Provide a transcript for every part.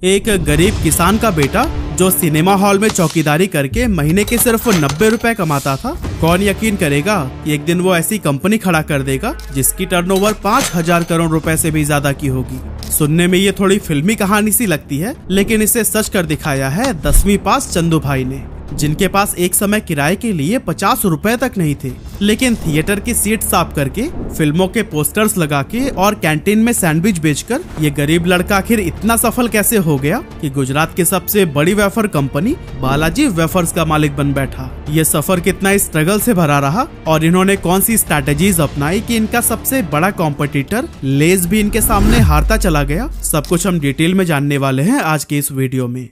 एक गरीब किसान का बेटा जो सिनेमा हॉल में चौकीदारी करके महीने के सिर्फ 90 रुपए कमाता था, कौन यकीन करेगा कि एक दिन वो ऐसी कंपनी खड़ा कर देगा जिसकी टर्नओवर 5,000 करोड़ रुपए से भी ज्यादा की होगी। सुनने में ये थोड़ी फिल्मी कहानी सी लगती है, लेकिन इसे सच कर दिखाया है 10वीं पास चंदू भाई ने, जिनके पास एक समय किराए के लिए 50 रुपए तक नहीं थे, लेकिन थिएटर की सीट साफ करके, फिल्मों के पोस्टर्स लगा के और कैंटीन में सैंडविच बेचकर ये गरीब लड़का आखिर इतना सफल कैसे हो गया कि गुजरात की सबसे बड़ी वेफर कंपनी बालाजी वेफर्स का मालिक बन बैठा। ये सफर कितना स्ट्रगल से भरा रहा और इन्होंने कौन सी स्ट्रैटेजीज अपनाई कि इनका सबसे बड़ा कॉम्पिटिटर लेज भी इनके सामने हारता चला गया, सब कुछ हम डिटेल में जानने वाले हैं आज के इस वीडियो में।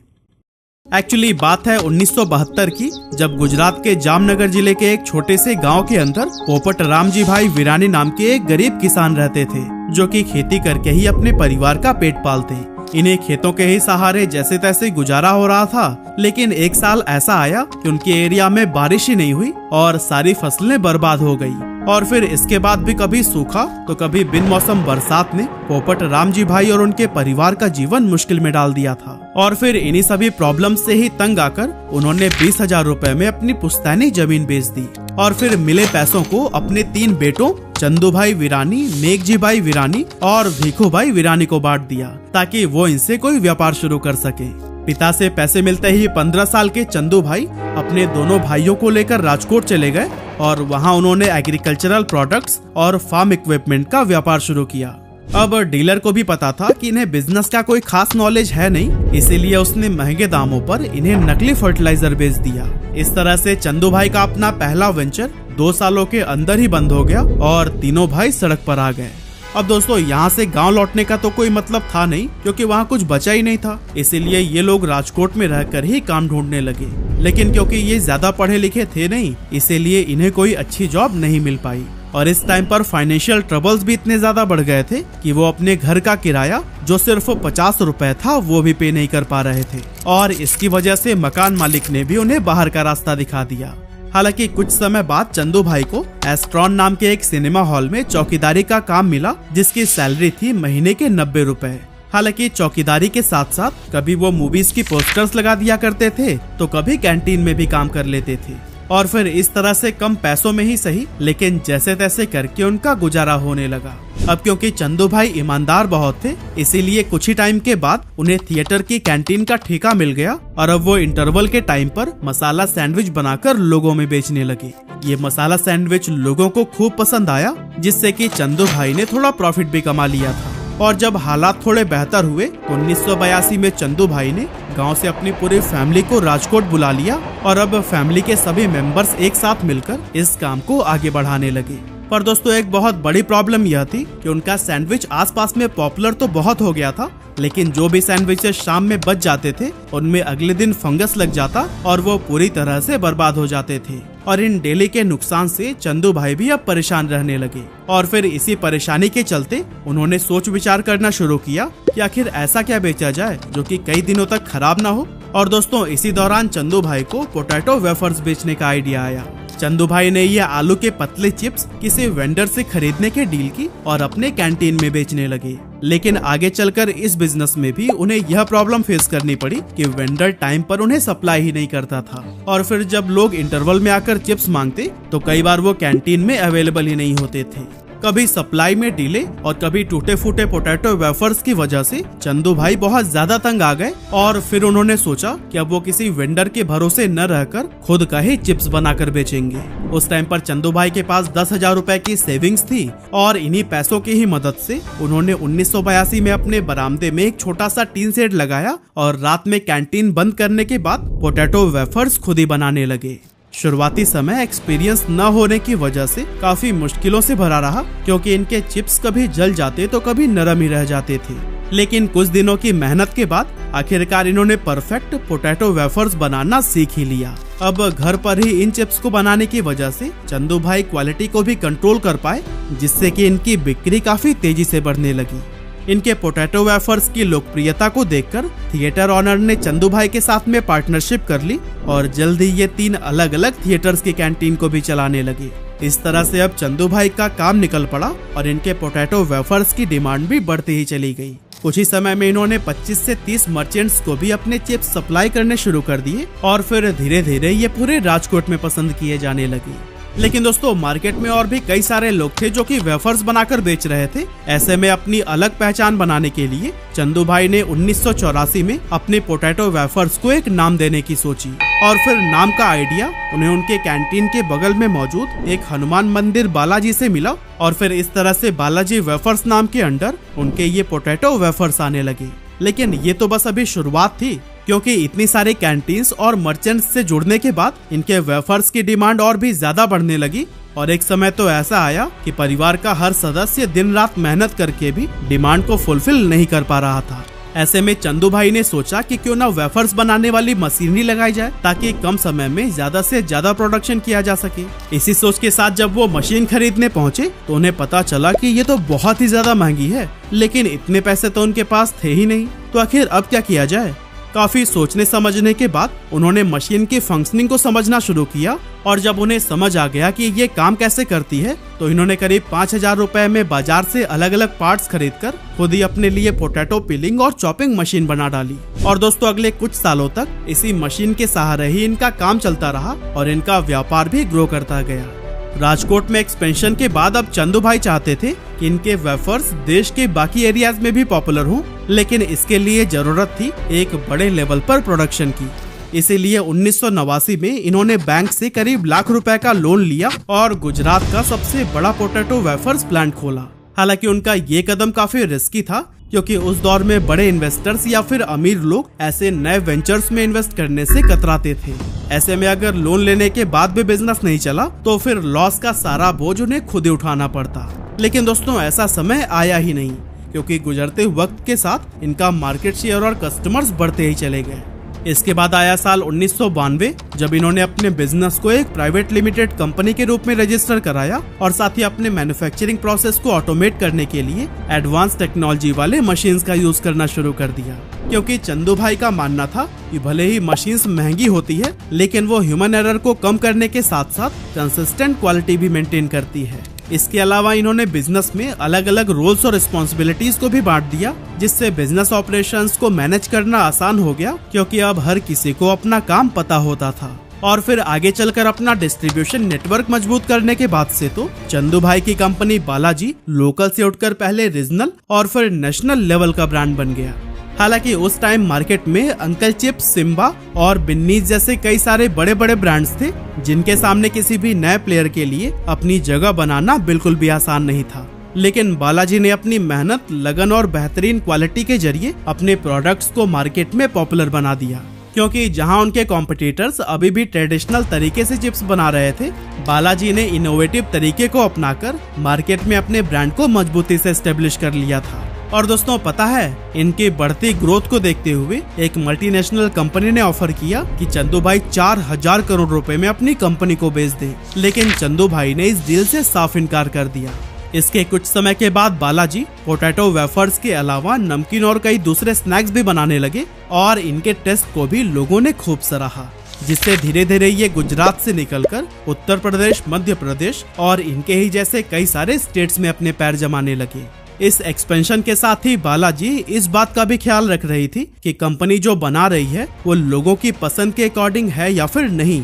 एक्चुअली बात है 1972 की, जब गुजरात के जामनगर जिले के एक छोटे से गांव के अंदर पोपट रामजी भाई वीरानी नाम के एक गरीब किसान रहते थे, जो कि खेती करके ही अपने परिवार का पेट पालते। इन्हें खेतों के ही सहारे जैसे तैसे गुजारा हो रहा था, लेकिन एक साल ऐसा आया कि उनके एरिया में बारिश ही नहीं हुई और सारी फसलें बर्बाद हो गई। और फिर इसके बाद भी कभी सूखा तो कभी बिन मौसम बरसात ने पोपट रामजी भाई और उनके परिवार का जीवन मुश्किल में डाल दिया था। और फिर इन्हीं सभी प्रॉब्लम से ही तंग आकर उन्होंने 20,000 रुपए में अपनी पुश्तैनी जमीन बेच दी और फिर मिले पैसों को अपने 3 बेटों चंदू भाई वीरानी, नेकजी भाई वीरानी और भीखू भाई वीरानी को बांट दिया, ताकि वो इनसे कोई व्यापार शुरू कर सके। पिता से पैसे मिलते ही 15 साल के चंदू भाई अपने दोनों भाइयों को लेकर राजकोट चले गए और वहां उन्होंने एग्रीकल्चरल प्रोडक्ट्स और फार्म इक्विपमेंट का व्यापार शुरू किया। अब डीलर को भी पता था कि इन्हें बिजनेस का कोई खास नॉलेज है नहीं, इसीलिए उसने महंगे दामों पर इन्हें नकली फर्टिलाइजर बेच दिया। इस तरह से चंदू भाई का अपना पहला वेंचर 2 सालों के अंदर ही बंद हो गया और तीनों भाई सड़क पर आ गए। अब दोस्तों, यहाँ से गांव लौटने का तो कोई मतलब था नहीं, क्योंकि वहाँ कुछ बचा ही नहीं था, इसीलिए ये लोग राजकोट में रहकर ही काम ढूंढने लगे। लेकिन क्योंकि ये ज्यादा पढ़े लिखे थे नहीं, इसीलिए इन्हें कोई अच्छी जॉब नहीं मिल पाई। और इस टाइम पर फाइनेंशियल ट्रबल्स भी इतने ज्यादा बढ़ गए थे कि वो अपने घर का किराया जो सिर्फ 50 रुपए था वो भी पे नहीं कर पा रहे थे, और इसकी वजह से मकान मालिक ने भी उन्हें बाहर का रास्ता दिखा दिया। हालांकि कुछ समय बाद चंदू भाई को एस्ट्रॉन नाम के एक सिनेमा हॉल में चौकीदारी का काम मिला, जिसकी सैलरी थी महीने के 90 रुपए। हालांकि चौकीदारी के साथ साथ कभी वो मूवीज की पोस्टर्स लगा दिया करते थे तो कभी कैंटीन में भी काम कर लेते थे, और फिर इस तरह से कम पैसों में ही सही, लेकिन जैसे तैसे करके उनका गुजारा होने लगा। अब क्योंकि चंदू भाई ईमानदार बहुत थे, इसीलिए कुछ ही टाइम के बाद उन्हें थिएटर की कैंटीन का ठेका मिल गया और अब वो इंटरवल के टाइम पर मसाला सैंडविच बनाकर लोगों में बेचने लगे। ये मसाला सैंडविच लोगों को खूब पसंद आया, जिससे कि चंदू भाई ने थोड़ा प्रॉफिट भी कमा लिया था। और जब हालात थोड़े बेहतर हुए, 1982 में चंदू भाई ने गांव से अपनी पूरी फैमिली को राजकोट बुला लिया और अब फैमिली के सभी मेंबर्स एक साथ मिलकर इस काम को आगे बढ़ाने लगे। पर दोस्तों, एक बहुत बड़ी प्रॉब्लम यह थी कि उनका सैंडविच आसपास में पॉपुलर तो बहुत हो गया था, लेकिन जो भी सैंडविचेस शाम में बच जाते थे उनमें अगले दिन फंगस लग जाता और वो पूरी तरह से बर्बाद हो जाते थे। और इन डेली के नुकसान से चंदू भाई भी अब परेशान रहने लगे और फिर इसी परेशानी के चलते उन्होंने सोच विचार करना शुरू किया कि आखिर ऐसा क्या बेचा जाए जो कि कई दिनों तक खराब ना हो। और दोस्तों, इसी दौरान चंदू भाई को पोटैटो वेफर्स बेचने का आइडिया आया। चंदू भाई ने ये आलू के पतले चिप्स किसी वेंडर से खरीदने के डील की और अपने कैंटीन में बेचने लगे। लेकिन आगे चलकर इस बिजनेस में भी उन्हें यह प्रॉब्लम फेस करनी पड़ी कि वेंडर टाइम पर उन्हें सप्लाई ही नहीं करता था, और फिर जब लोग इंटरवल में आकर चिप्स मांगते तो कई बार वो कैंटीन में अवेलेबल ही नहीं होते थे। कभी सप्लाई में डिले और कभी टूटे फूटे पोटैटो वेफर्स की वजह से चंदू भाई बहुत ज्यादा तंग आ गए और फिर उन्होंने सोचा कि अब वो किसी वेंडर के भरोसे न रहकर खुद का ही चिप्स बनाकर बेचेंगे। उस टाइम पर चंदू भाई के पास 10,000 रुपए की सेविंग्स थी और इन्हीं पैसों की ही मदद से उन्होंने 1982 में अपने बरामदे में एक छोटा सा टीन शेड लगाया और रात में कैंटीन बंद करने के बाद पोटैटो वेफर्स खुद ही बनाने लगे। शुरुआती समय एक्सपीरियंस न होने की वजह से काफी मुश्किलों से भरा रहा, क्योंकि इनके चिप्स कभी जल जाते तो कभी नरम ही रह जाते थे। लेकिन कुछ दिनों की मेहनत के बाद आखिरकार इन्होंने परफेक्ट पोटैटो वेफर्स बनाना सीख ही लिया। अब घर पर ही इन चिप्स को बनाने की वजह से चंदू भाई क्वालिटी को भी कंट्रोल कर पाए, जिससे कि इनकी बिक्री काफी तेजी से बढ़ने लगी। इनके पोटैटो वेफर्स की लोकप्रियता को देखकर थिएटर ऑनर ने चंदू भाई के साथ में पार्टनरशिप कर ली और जल्द ही ये 3 अलग अलग थिएटर्स की कैंटीन को भी चलाने लगे। इस तरह से अब चंदू भाई का काम निकल पड़ा और इनके पोटैटो वेफर्स की डिमांड भी बढ़ती ही चली गई। कुछ ही समय में इन्होंने 25 से 30 मर्चेंट्स को भी अपने चिप्स सप्लाई करने शुरू कर दिए और फिर धीरे धीरे ये पूरे राजकोट में पसंद किए जाने लगे। लेकिन दोस्तों मार्केट में और भी कई सारे लोग थे जो कि वेफर्स बनाकर बेच रहे थे। ऐसे में अपनी अलग पहचान बनाने के लिए चंदू भाई ने 1984 में अपने पोटैटो वेफर्स को एक नाम देने की सोची और फिर नाम का आइडिया उन्हें उनके कैंटीन के बगल में मौजूद एक हनुमान मंदिर बालाजी से मिला और फिर इस तरह से बालाजी वेफर्स नाम के अंडर उनके ये पोटैटो वेफर्स आने लगे। लेकिन ये तो बस अभी शुरुआत थी, क्योंकि इतनी सारी कैंटीन्स और मर्चेंट्स से जुड़ने के बाद इनके वेफर्स की डिमांड और भी ज्यादा बढ़ने लगी और एक समय तो ऐसा आया कि परिवार का हर सदस्य दिन रात मेहनत करके भी डिमांड को फुलफिल नहीं कर पा रहा था। ऐसे में चंदू भाई ने सोचा कि क्यों ना वेफर्स बनाने वाली मशीनरी लगाई जाए ताकि कम समय में ज्यादा से ज्यादा प्रोडक्शन किया जा सके। इसी सोच के साथ जब वो मशीन खरीदने पहुंचे तो उन्हें पता चला कि ये तो बहुत ही ज्यादा महंगी है, लेकिन इतने पैसे तो उनके पास थे ही नहीं। तो आखिर अब क्या किया जाए? काफी सोचने समझने के बाद उन्होंने मशीन की फंक्शनिंग को समझना शुरू किया और जब उन्हें समझ आ गया कि ये काम कैसे करती है तो इन्होंने करीब 5000 रुपए में बाजार से अलग अलग पार्ट्स खरीदकर खुद ही अपने लिए पोटैटो पिलिंग और चॉपिंग मशीन बना डाली। और दोस्तों अगले कुछ सालों तक इसी मशीन के सहारे ही इनका काम चलता रहा और इनका व्यापार भी ग्रो करता गया। राजकोट में एक्सपेंशन के बाद अब चंदू भाई चाहते थे कि इनके वेफर्स देश के बाकी एरियाज में भी पॉपुलर हों, लेकिन इसके लिए जरूरत थी एक बड़े लेवल पर प्रोडक्शन की। इसीलिए 1989 में इन्होंने बैंक से करीब लाख रुपए का लोन लिया और गुजरात का सबसे बड़ा पोटैटो वेफर्स प्लांट खोला। हालांकि उनका ये कदम काफी रिस्की था, क्योंकि उस दौर में बड़े इन्वेस्टर्स या फिर अमीर लोग ऐसे नए वेंचर्स में इन्वेस्ट करने से कतराते थे। ऐसे में अगर लोन लेने के बाद भी बिजनेस नहीं चला तो फिर लॉस का सारा बोझ उन्हें खुद ही उठाना पड़ता। लेकिन दोस्तों ऐसा समय आया ही नहीं, क्योंकि गुजरते वक्त के साथ इनका मार्केट शेयर और कस्टमर्स बढ़ते ही चले गए। इसके बाद आया साल 1992, जब इन्होंने अपने बिजनेस को एक प्राइवेट लिमिटेड कंपनी के रूप में रजिस्टर कराया और साथ ही अपने मैन्युफैक्चरिंग प्रोसेस को ऑटोमेट करने के लिए एडवांस टेक्नोलॉजी वाले मशीन्स का यूज करना शुरू कर दिया। क्योंकि चंदू भाई का मानना था कि भले ही मशीन्स महंगी होती है, लेकिन वो ह्यूमन एरर को कम करने के साथ साथ कंसिस्टेंट क्वालिटी भी मेंटेन करती है। इसके अलावा इन्होंने बिजनेस में अलग अलग रोल्स और रिस्पॉन्सिबिलिटीज को भी बांट दिया, जिससे बिजनेस ऑपरेशंस को मैनेज करना आसान हो गया, क्योंकि अब हर किसी को अपना काम पता होता था। और फिर आगे चलकर अपना डिस्ट्रीब्यूशन नेटवर्क मजबूत करने के बाद से तो चंदू भाई की कंपनी बालाजी लोकल से उठकर पहले रीजनल और फिर नेशनल लेवल का ब्रांड बन गया। हालांकि उस टाइम मार्केट में अंकल चिप्स, सिम्बा और बिन्नीज जैसे कई सारे बड़े बड़े ब्रांड्स थे, जिनके सामने किसी भी नए प्लेयर के लिए अपनी जगह बनाना बिल्कुल भी आसान नहीं था। लेकिन बालाजी ने अपनी मेहनत, लगन और बेहतरीन क्वालिटी के जरिए अपने प्रोडक्ट्स को मार्केट में पॉपुलर बना दिया। क्योंकि जहां उनके कॉम्पिटिटर्स अभी भी ट्रेडिशनल तरीके से चिप्स बना रहे थे, बालाजी ने इनोवेटिव तरीके को अपनाकर मार्केट में अपने ब्रांड को मजबूती से एस्टेब्लिश कर लिया था। और दोस्तों पता है, इनकी बढ़ती ग्रोथ को देखते हुए एक मल्टीनेशनल कंपनी ने ऑफर किया कि चंदू भाई 4000 करोड़ रुपए में अपनी कंपनी को बेच दें, लेकिन चंदू भाई ने इस डील से साफ इनकार कर दिया। इसके कुछ समय के बाद बालाजी पोटैटो वेफर्स के अलावा नमकीन और कई दूसरे स्नैक्स भी बनाने लगे और इनके टेस्ट को भी लोगों ने खूब सराहा, जिससे धीरे धीरे ये गुजरात से निकलकर उत्तर प्रदेश, मध्य प्रदेश और इनके ही जैसे कई सारे स्टेट्स में अपने पैर जमाने लगे। इस एक्सपेंशन के साथ ही बालाजी इस बात का भी ख्याल रख रही थी कि कंपनी जो बना रही है वो लोगों की पसंद के अकॉर्डिंग है या फिर नहीं,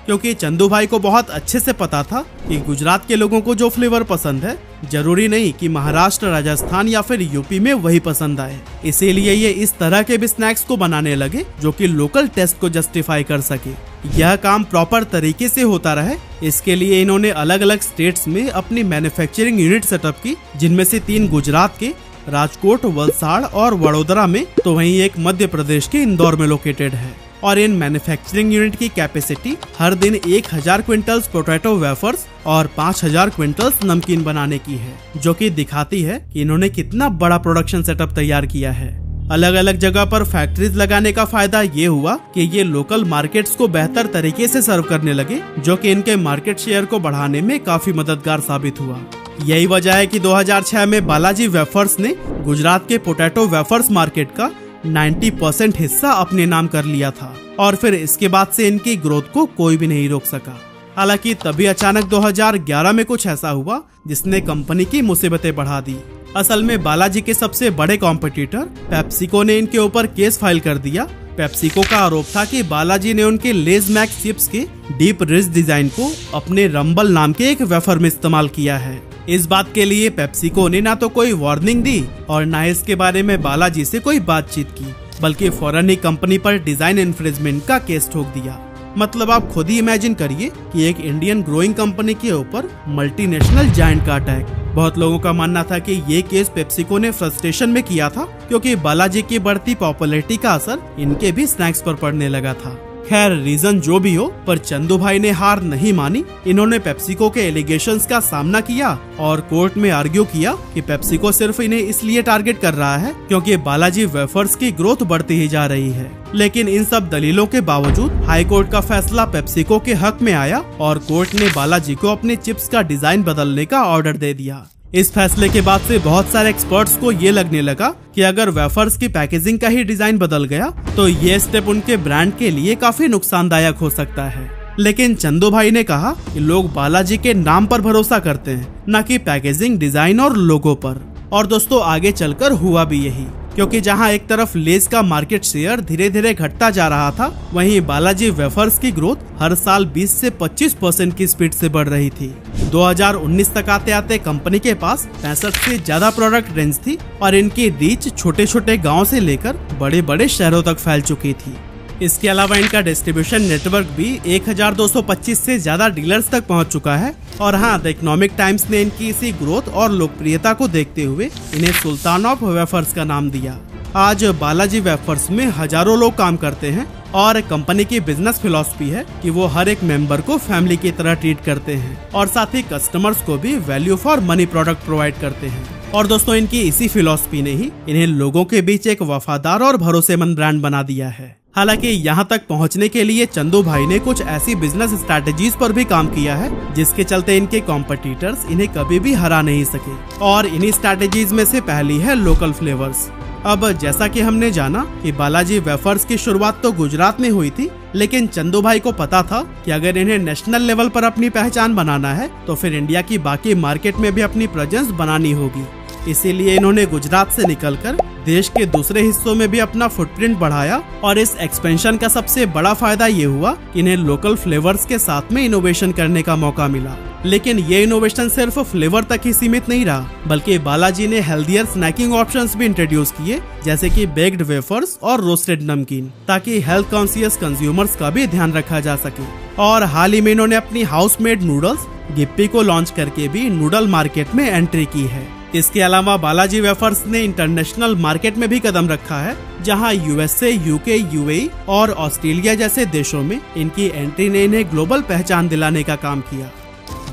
क्योंकि चंदू भाई को बहुत अच्छे से पता था कि गुजरात के लोगों को जो फ्लेवर पसंद है जरूरी नहीं कि महाराष्ट्र, राजस्थान या फिर यूपी में वही पसंद आए। इसीलिए ये इस तरह के भी स्नैक्स को बनाने लगे जो कि लोकल टेस्ट को जस्टिफाई कर सके। यह काम प्रॉपर तरीके से होता रहे, इसके लिए इन्होंने अलग अलग स्टेट्स में अपनी मैन्युफैक्चरिंग यूनिट सेटअप की, जिनमें से 3 गुजरात के राजकोट, वलसाड़ और वडोदरा में, तो वहीं एक मध्य प्रदेश के इंदौर में लोकेटेड है। और इन मैन्युफैक्चरिंग यूनिट की कैपेसिटी हर दिन 1000 क्विंटल्स पोटैटो वेफर्स और 5000 क्विंटल्स नमकीन बनाने की है, जो कि दिखाती है कि इन्होंने कितना बड़ा प्रोडक्शन सेटअप तैयार किया है। अलग अलग जगह पर फैक्ट्रीज लगाने का फायदा ये हुआ कि ये लोकल मार्केट्स को बेहतर तरीके से सर्व करने लगे, जो कि इनके मार्केट शेयर को बढ़ाने में काफी मददगार साबित हुआ। यही वजह है कि 2006 में बालाजी वेफर्स ने गुजरात के पोटैटो वेफर्स मार्केट का 90% हिस्सा अपने नाम कर लिया था और फिर इसके बाद से इनकी ग्रोथ को कोई भी नहीं रोक सका। हालांकि तभी अचानक 2011 में कुछ ऐसा हुआ जिसने कंपनी की मुसीबतें बढ़ा दी, असल में बालाजी के सबसे बड़े कॉम्पिटिटर पेप्सिको ने इनके ऊपर केस फाइल कर दिया। पेप्सिको का आरोप था कि बालाजी ने उनके लेज मैक्स चिप्स के डीप रिच डिजाइन को अपने रंबल नाम के एक वेफर में इस्तेमाल किया है। इस बात के लिए पेप्सिको ने ना तो कोई वार्निंग दी और ना इसके बारे में बालाजी से कोई बातचीत की, बल्कि फौरन ही कंपनी पर डिजाइन इन्फ्रिंजमेंट का केस ठोक दिया। मतलब आप खुद ही इमेजिन करिए कि एक इंडियन ग्रोइंग कंपनी के ऊपर मल्टीनेशनल जायंट का अटैक। बहुत लोगों का मानना था कि ये केस पेप्सिको ने फ्रस्ट्रेशन में किया था, क्योंकि बालाजी की बढ़ती पॉपुलैरिटी का असर इनके भी स्नैक्स पर पड़ने लगा था। खैर रीजन जो भी हो, पर चंदू भाई ने हार नहीं मानी। इन्होंने पेप्सिको के एलिगेशंस का सामना किया और कोर्ट में आर्ग्यू किया कि पेप्सिको सिर्फ इन्हें इसलिए टारगेट कर रहा है क्योंकि बालाजी वेफर्स की ग्रोथ बढ़ती ही जा रही है। लेकिन इन सब दलीलों के बावजूद हाई कोर्ट का फैसला पेप्सिको के हक में आया और कोर्ट ने बालाजी को अपने चिप्स का डिजाइन बदलने का ऑर्डर दे दिया। इस फैसले के बाद से बहुत सारे एक्सपर्ट्स को ये लगने लगा कि अगर वेफर्स की पैकेजिंग का ही डिजाइन बदल गया तो ये स्टेप उनके ब्रांड के लिए काफी नुकसानदायक हो सकता है। लेकिन चंदू भाई ने कहा कि लोग बालाजी के नाम पर भरोसा करते हैं, न कि पैकेजिंग, डिजाइन और लोगो पर। और दोस्तों आगे चलकर हुआ भी यही, क्योंकि जहां एक तरफ लेज का मार्केट शेयर धीरे धीरे घटता जा रहा था, वहीं बालाजी वेफर्स की ग्रोथ हर साल 20 से 25% की स्पीड से बढ़ रही थी। 2019 तक आते आते कंपनी के पास 65 से ज्यादा प्रोडक्ट रेंज थी और इनकी रीच छोटे छोटे गाँव से लेकर बड़े बड़े शहरों तक फैल चुकी थी। इसके अलावा इनका डिस्ट्रीब्यूशन नेटवर्क भी 1225 से ज्यादा डीलर्स तक पहुंच चुका है। और हाँ, द इकोनॉमिक टाइम्स ने इनकी इसी ग्रोथ और लोकप्रियता को देखते हुए इन्हें सुल्तान ऑफ वेफर्स का नाम दिया। आज बालाजी वेफर्स में हजारों लोग काम करते हैं और कंपनी की बिजनेस फिलॉसफी है कि वो हर एक मेंबर को फैमिली की तरह ट्रीट करते हैं और साथ ही कस्टमर्स को भी value for money product provide करते हैं। और दोस्तों इनकी इसी फिलॉसफी ने ही इन्हें लोगों के बीच एक वफादार और भरोसेमंद ब्रांड बना दिया है। हालांकि यहाँ तक पहुँचने के लिए चंदू भाई ने कुछ ऐसी बिजनेस स्ट्रैटेजीज पर भी काम किया है जिसके चलते इनके कॉम्पिटिटर्स इन्हें कभी भी हरा नहीं सके। और इन्हीं स्ट्रैटेजीज में से पहली है लोकल फ्लेवर्स। अब जैसा कि हमने जाना कि बालाजी वेफर्स की शुरुआत तो गुजरात में हुई थी, लेकिन चंदू भाई को पता था कि अगर इन्हें नेशनल लेवल पर अपनी पहचान बनाना है तो फिर इंडिया की बाकी मार्केट में भी अपनी प्रेजेंस बनानी होगी। इसीलिए इन्होंने गुजरात से निकलकर देश के दूसरे हिस्सों में भी अपना फुटप्रिंट बढ़ाया। और इस एक्सपेंशन का सबसे बड़ा फायदा ये हुआ कि इन्हें लोकल फ्लेवर्स के साथ में इनोवेशन करने का मौका मिला। लेकिन ये इनोवेशन सिर्फ फ्लेवर तक ही सीमित नहीं रहा, बल्कि बालाजी ने हेल्दियर स्नैकिंग ऑप्शंस भी इंट्रोड्यूस किए, जैसे कि बेक्ड वेफर्स और रोस्टेड नमकीन, ताकि हेल्थ कॉन्शियस कंज्यूमर्स का भी ध्यान रखा जा सके। और हाल ही में इन्होंने अपनी हाउस मेड नूडल्स गिप्पी को लॉन्च करके भी नूडल मार्केट में एंट्री की है। इसके अलावा बालाजी वेफर्स ने इंटरनेशनल मार्केट में भी कदम रखा है, जहां यूएसए, यूके, यूएई और ऑस्ट्रेलिया जैसे देशों में इनकी एंट्री ने इन्हें ग्लोबल पहचान दिलाने का काम किया।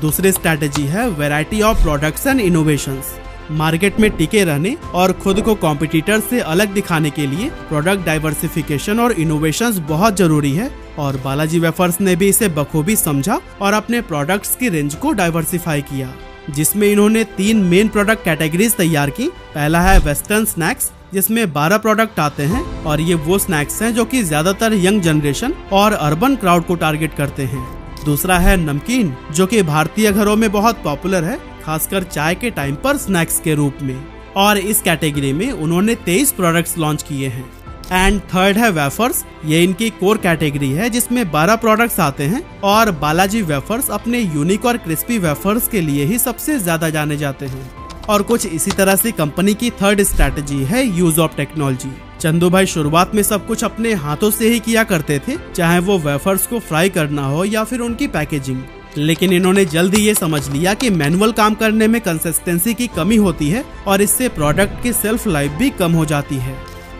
दूसरी स्ट्रैटेजी है variety of products and innovations. Market में टिके रहने और खुद को कॉम्पिटिटर से अलग दिखाने के लिए प्रोडक्ट डाइवर्सिफिकेशन और इनोवेशंस बहुत जरूरी है, और बालाजी वेफर्स ने भी इसे बखूबी समझा और अपने प्रोडक्ट्स की रेंज को डाइवर्सिफाई किया, जिसमें इन्होंने 3 मेन प्रोडक्ट कैटेगरीज तैयार की। पहला है वेस्टर्न स्नैक्स, जिसमें 12 प्रोडक्ट आते हैं और ये वो स्नैक्स हैं जो कि ज्यादातर यंग जनरेशन और अर्बन क्राउड को टारगेट करते हैं। दूसरा है नमकीन, जो कि भारतीय घरों में बहुत पॉपुलर है, खासकर चाय के टाइम पर स्नैक्स के रूप में। और इस कैटेगरी में उन्होंने 23 प्रोडक्ट्स लॉन्च किए हैं। एंड थर्ड है वेफर्स, ये इनकी कोर कैटेगरी है जिसमें 12 प्रोडक्ट्स आते हैं और बालाजी वेफर्स अपने यूनिक और क्रिस्पी वेफर्स के लिए ही सबसे ज्यादा जाने जाते हैं। और कुछ इसी तरह से कंपनी की थर्ड स्ट्रैटेजी है यूज ऑफ टेक्नोलॉजी। चंदू भाई शुरुआत में सब कुछ अपने हाथों से ही किया करते थे, चाहे वो वेफर्स को फ्राई करना हो या फिर उनकी पैकेजिंग। लेकिन इन्होंने जल्दी ये समझ लिया कि मैनुअल काम करने में कंसिस्टेंसी की कमी होती है और इससे प्रोडक्ट की सेल्फ लाइफ भी कम हो जाती है।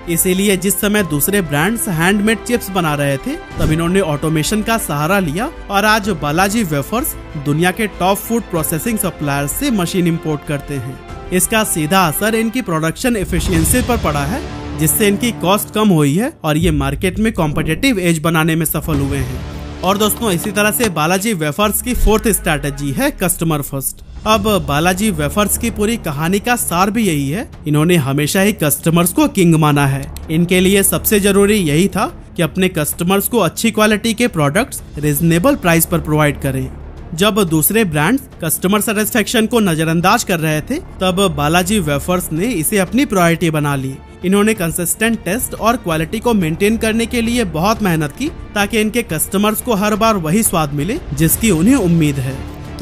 इसीलिए जिस समय दूसरे ब्रांड्स हैंडमेड चिप्स बना रहे थे, तब इन्होंने ऑटोमेशन का सहारा लिया और आज बालाजी वेफर्स दुनिया के टॉप फूड प्रोसेसिंग सप्लायर्स से मशीन इंपोर्ट करते हैं। इसका सीधा असर इनकी प्रोडक्शन एफिशिएंसी पर पड़ा है, जिससे इनकी कॉस्ट कम हुई है और ये मार्केट में कॉम्पिटिटिव एज बनाने में सफल हुए हैं। और दोस्तों इसी तरह से बालाजी वेफर्स की फोर्थ स्ट्रैटेजी है कस्टमर फर्स्ट। अब बालाजी वेफर्स की पूरी कहानी का सार भी यही है, इन्होंने हमेशा ही कस्टमर्स को किंग माना है। इनके लिए सबसे जरूरी यही था कि अपने कस्टमर्स को अच्छी क्वालिटी के प्रोडक्ट्स रीजनेबल प्राइस पर प्रोवाइड करें। जब दूसरे ब्रांड्स कस्टमर सेटिस्फेक्शन को नजरअंदाज कर रहे थे, तब बालाजी वेफर्स ने इसे अपनी प्रायोरिटी बना ली। इन्होंने कंसिस्टेंट टेस्ट और क्वालिटी को मेंटेन करने के लिए बहुत मेहनत की, ताकि इनके कस्टमर्स को हर बार वही स्वाद मिले जिसकी उन्हें उम्मीद है।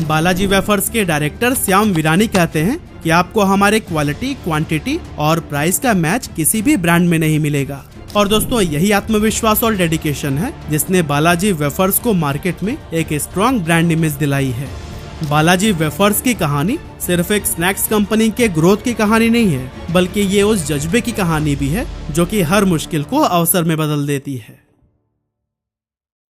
बालाजी वेफर्स के डायरेक्टर श्याम वीरानी कहते हैं कि आपको हमारे क्वालिटी, क्वांटिटी और प्राइस का मैच किसी भी ब्रांड में नहीं मिलेगा। और दोस्तों, यही आत्मविश्वास और डेडिकेशन है जिसने बालाजी वेफर्स को मार्केट में एक स्ट्रॉन्ग ब्रांड इमेज दिलाई है। बालाजी वेफर्स की कहानी सिर्फ एक स्नैक्स कंपनी के ग्रोथ की कहानी नहीं है, बल्कि ये उस जज्बे की कहानी भी है जो कि हर मुश्किल को अवसर में बदल देती है।